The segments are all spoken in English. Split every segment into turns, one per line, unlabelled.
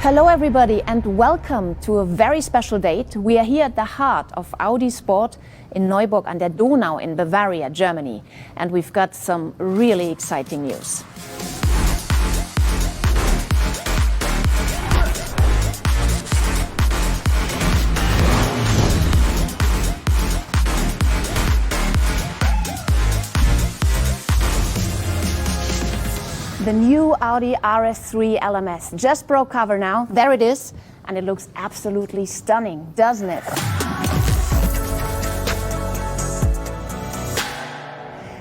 Hello everybody and welcome to a very special date. We are here at the heart of Audi Sport in Neuburg an der Donau in Bavaria, Germany. And we've got some really exciting news. The new Audi RS3 LMS just broke cover now. There it is, and it looks absolutely stunning, doesn't it?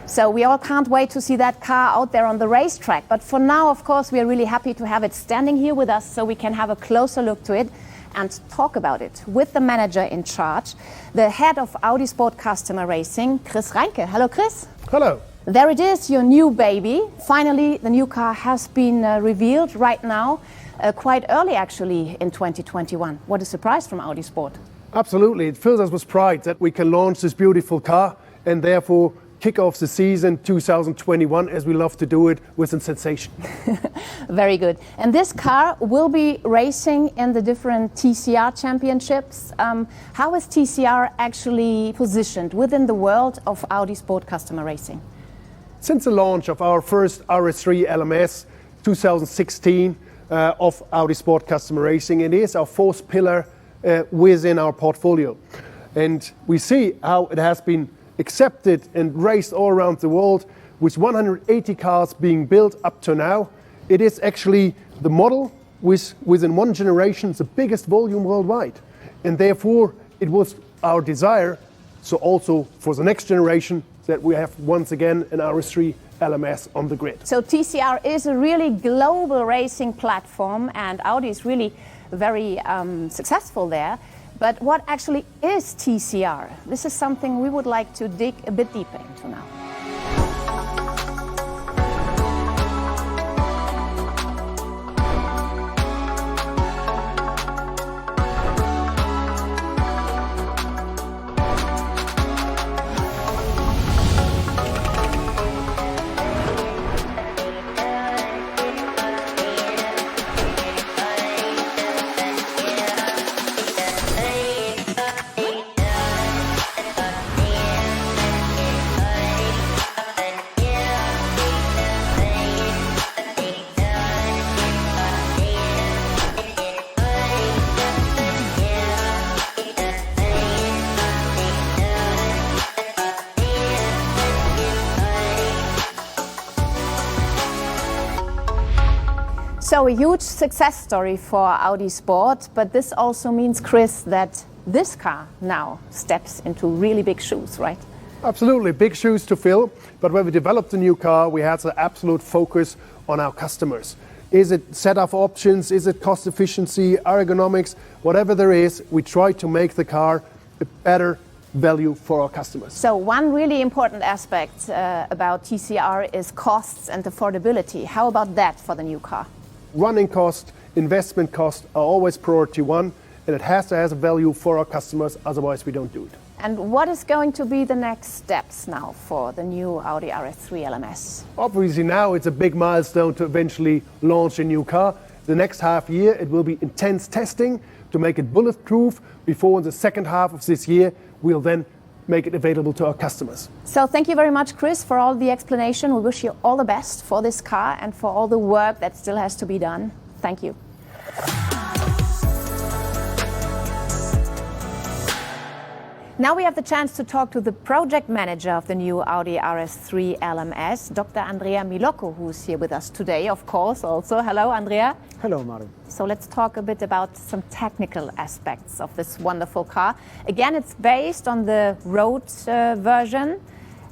So we all can't wait to see that car out there on the racetrack. But for now, of course, we are really happy to have it standing here with us so we can have a closer look to it and talk about it with the manager in charge, the head of Audi Sport Customer Racing, Chris Reinke. Hello, Chris.
Hello.
There it is, your new baby. Finally, the new car has been revealed right now, quite early actually in 2021. What a surprise from Audi Sport.
Absolutely, it fills us with pride that we can launch this beautiful car and therefore kick off the season 2021 as we love to do it with a sensation.
Very good. And this car will be racing in the different TCR championships. How is TCR actually positioned within the world of Audi Sport Customer Racing?
Since the launch of our first RS3 LMS 2016 of Audi Sport Customer Racing, it is our fourth pillar within our portfolio. And we see how it has been accepted and raced all around the world with 180 cars being built up to now. It is actually the model within one generation, the biggest volume worldwide. And therefore it was our desire, so also for the next generation, that we have once again an RS3 LMS on the grid.
So TCR is a really global racing platform and Audi is really very successful there. But what actually is TCR? This is something we would like to dig a bit deeper into now. So a huge success story for Audi Sport, but this also means, Chris, that this car now steps into really big shoes, right?
Absolutely, big shoes to fill. But when we developed the new car, we had the absolute focus on our customers. Is it setup options? Is it cost efficiency, ergonomics? Whatever there is, we try to make the car a better value for our customers.
So one really important aspect about TCR is costs and affordability. How about that for the new car?
Running cost, investment cost are always priority one, and it has to have a value for our customers, otherwise we don't do it.
And what is going to be the next steps now for the new Audi RS3 LMS?
Obviously now it's a big milestone to eventually launch a new car. The next half year it will be intense testing to make it bulletproof. Before in the second half of this year we'll then make it available to our customers.
So thank you very much, Chris, for all the explanation. We wish you all the best for this car and for all the work that still has to be done. Thank you. Now we have the chance to talk to the project manager of the new Audi RS3 LMS, Dr. Andrea Milocco, who's here with us today, of course, also. Hello, Andrea.
Hello, Mari.
So let's talk a bit about some technical aspects of this wonderful car. Again, it's based on the road version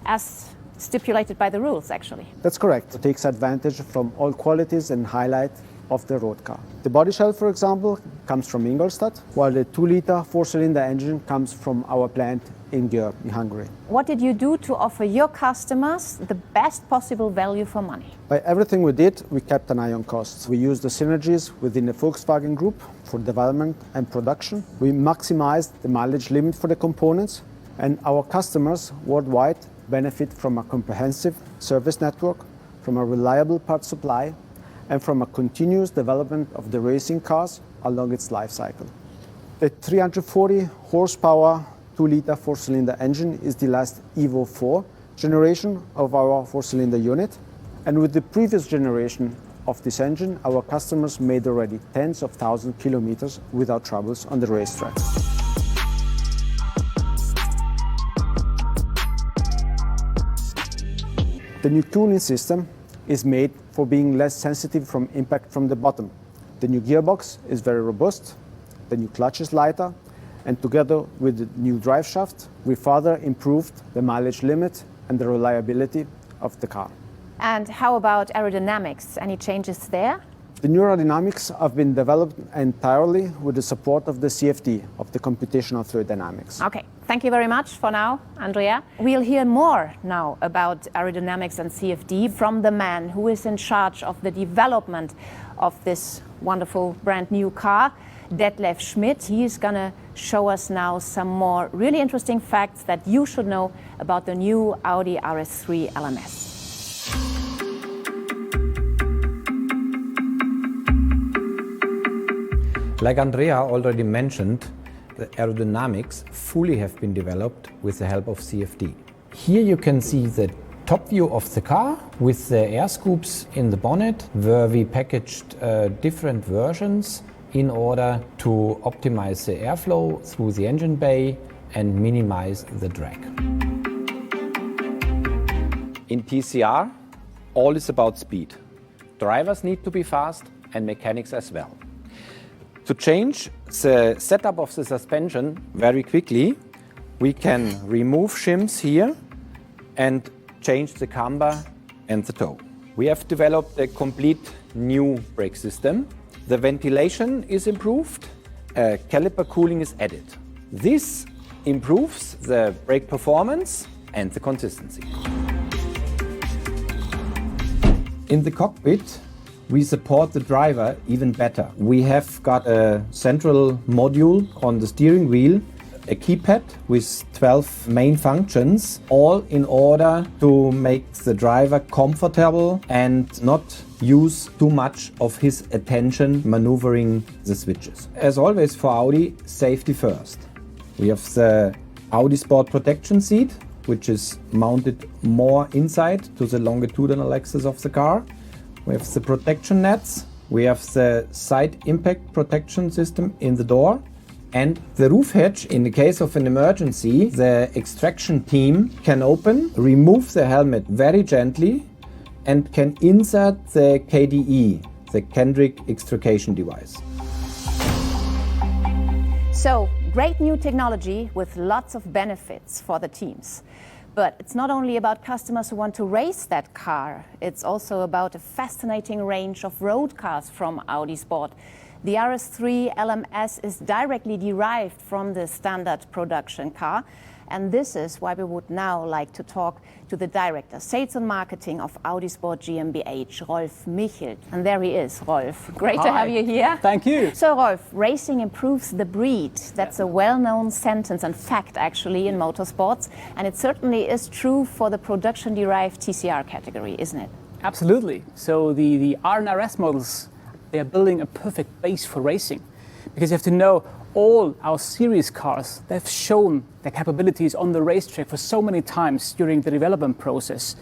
as stipulated by the rules, actually.
That's correct. It takes advantage from all qualities and highlight of the road car. The body shell, for example, comes from Ingolstadt, while the 2-liter 4-cylinder engine comes from our plant in Győr, in Hungary.
What did you do to offer your customers the best possible value for money?
By everything we did, we kept an eye on costs. We used the synergies within the Volkswagen Group for development and production. We maximized the mileage limit for the components, and our customers worldwide benefit from a comprehensive service network, from a reliable part supply, and from a continuous development of the racing cars along its life cycle. The 340 horsepower 2-liter 4-cylinder engine is the last Evo 4 generation of our 4-cylinder unit. And with the previous generation of this engine, our customers made already tens of thousands of kilometers without troubles on the racetrack. The new cooling system is made for being less sensitive from impact from the bottom. The new gearbox is very robust, the new clutch is lighter, and together with the new drive shaft, we further improved the mileage limit and the reliability of the car.
And how about aerodynamics? Any changes there?
The new aerodynamics have been developed entirely with the support of the CFD, of the computational fluid dynamics.
Okay, thank you very much for now, Andrea. We'll hear more now about aerodynamics and CFD from the man who is in charge of the development of this wonderful brand new car, Detlef Schmidt. He is going to show us now some more really interesting facts that you should know about the new Audi RS3 LMS.
Like Andrea already mentioned, the aerodynamics fully have been developed with the help of CFD. Here you can see the top view of the car with the air scoops in the bonnet, where we packaged different versions in order to optimize the airflow through the engine bay and minimize the drag. In TCR, all is about speed. Drivers need to be fast and mechanics as well. To change the setup of the suspension very quickly, we can remove shims here and change the camber and the toe. We have developed a complete new brake system. The ventilation is improved, caliper cooling is added. This improves the brake performance and the consistency. In the cockpit, we support the driver even better. We have got a central module on the steering wheel, a keypad with 12 main functions, all in order to make the driver comfortable and not use too much of his attention maneuvering the switches. As always for Audi, safety first. We have the Audi Sport protection seat, which is mounted more inside to the longitudinal axis of the car. We have the protection nets, we have the side impact protection system in the door, and the roof hatch. In the case of an emergency, the extraction team can open, remove the helmet very gently, and can insert the KDE, the Kendrick extrication device.
So, great new technology with lots of benefits for the teams. But it's not only about customers who want to race that car, it's also about a fascinating range of road cars from Audi Sport. The RS3 LMS is directly derived from the standard production car, and this is why we would now like to talk to the Director, Sales and Marketing of Audi Sport GmbH, Rolf Michelt. And there he is, Rolf. Great to have you here.
Thank you.
So Rolf, racing improves the breed. That's a well-known sentence and fact actually in motorsports, and it certainly is true for the production-derived TCR category, isn't it?
Absolutely. So the R and RS models, they are building a perfect base for racing, because you have to know all our series cars, they've shown their capabilities on the racetrack for so many times during the development process.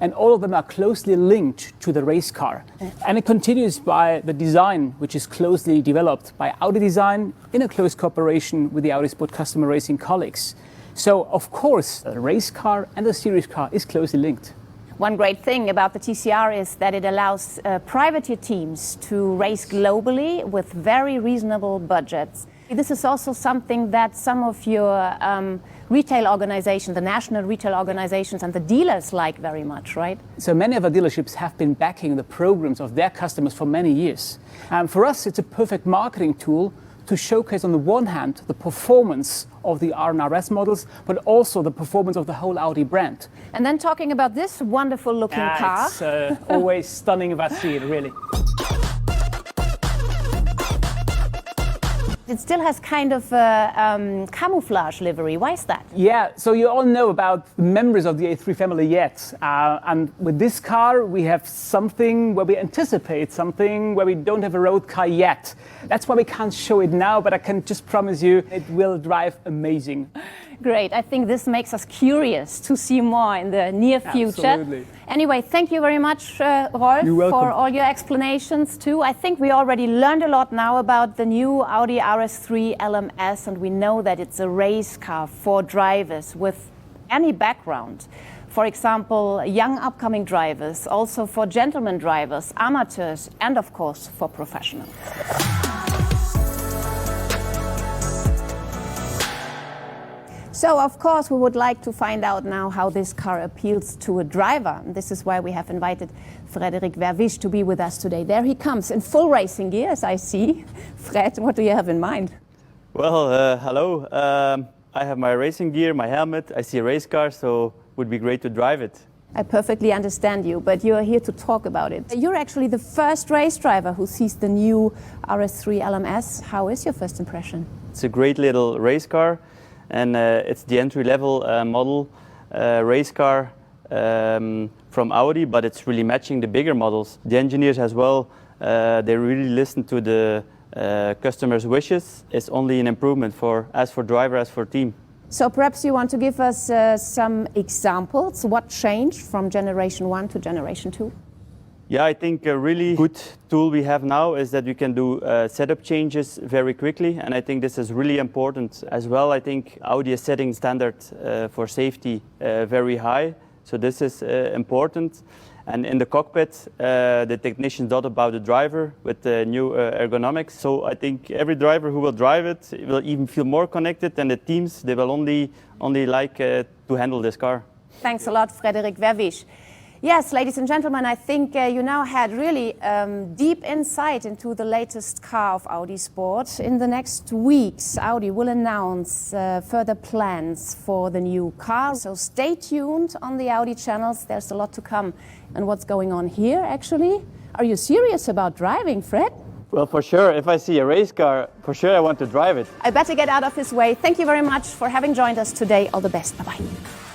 And all of them are closely linked to the race car. And it continues by the design, which is closely developed by Audi Design in a close cooperation with the Audi Sport customer racing colleagues. So, of course, the race car and the series car is closely linked.
One great thing about the TCR is that it allows privateer teams to race globally with very reasonable budgets. This is also something that some of your retail organizations, the national retail organizations and the dealers like very much, right?
So many of our dealerships have been backing the programs of their customers for many years. For us, it's a perfect marketing tool to showcase, on the one hand, the performance of the R and RS models, but also the performance of the whole Audi brand.
And then talking about this wonderful looking car.
It's always stunning if I see it, really.
It still has kind of a camouflage livery. Why is that?
Yeah, so you all know about the members of the A3 family yet. And with this car, we have something where we anticipate something where we don't have a road car yet. That's why we can't show it now, but I can just promise you it will drive amazing.
Great. I think this makes us curious to see more in the near future.
Absolutely.
Anyway, thank you very much, Rolf,
You're welcome.
for all your explanations too. I think we already learned a lot now about the new Audi RS3 LMS, and we know that it's a race car for drivers with any background. For example, young upcoming drivers, also for gentlemen drivers, amateurs, and of course for professionals. So, of course, we would like to find out now how this car appeals to a driver. And this is why we have invited Frederik Verwisch to be with us today. There he comes in full racing gear, as I see. Fred, what do you have in mind?
Well, hello. I have my racing gear, my helmet. I see a race car, so it would be great to drive it.
I perfectly understand you, but you're here to talk about it. You're actually the first race driver who sees the new RS3 LMS. How is your first impression?
It's a great little race car, and it's the entry-level model race car from Audi, but it's really matching the bigger models. The engineers as well, they really listen to the customers' wishes. It's only an improvement as for driver, as for team.
So perhaps you want to give us some examples. What changed from generation 1 to generation 2?
Yeah, I think a really good tool we have now is that we can do setup changes very quickly, and I think this is really important as well. I think Audi is setting standards for safety very high, so this is important. And in the cockpit, the technicians thought about the driver with the new ergonomics. So I think every driver who will drive it will even feel more connected, and the teams, they will only like to handle this car.
Thanks a lot, Frederik Verwisch. Yes, ladies and gentlemen, I think you now had really deep insight into the latest car of Audi Sport. In the next weeks, Audi will announce further plans for the new car. So stay tuned on the Audi channels. There's a lot to come. And what's going on here, actually? Are you serious about driving, Fred?
Well, for sure. If I see a race car, for sure I want to drive it.
I better get out of his way. Thank you very much for having joined us today. All the best. Bye-bye.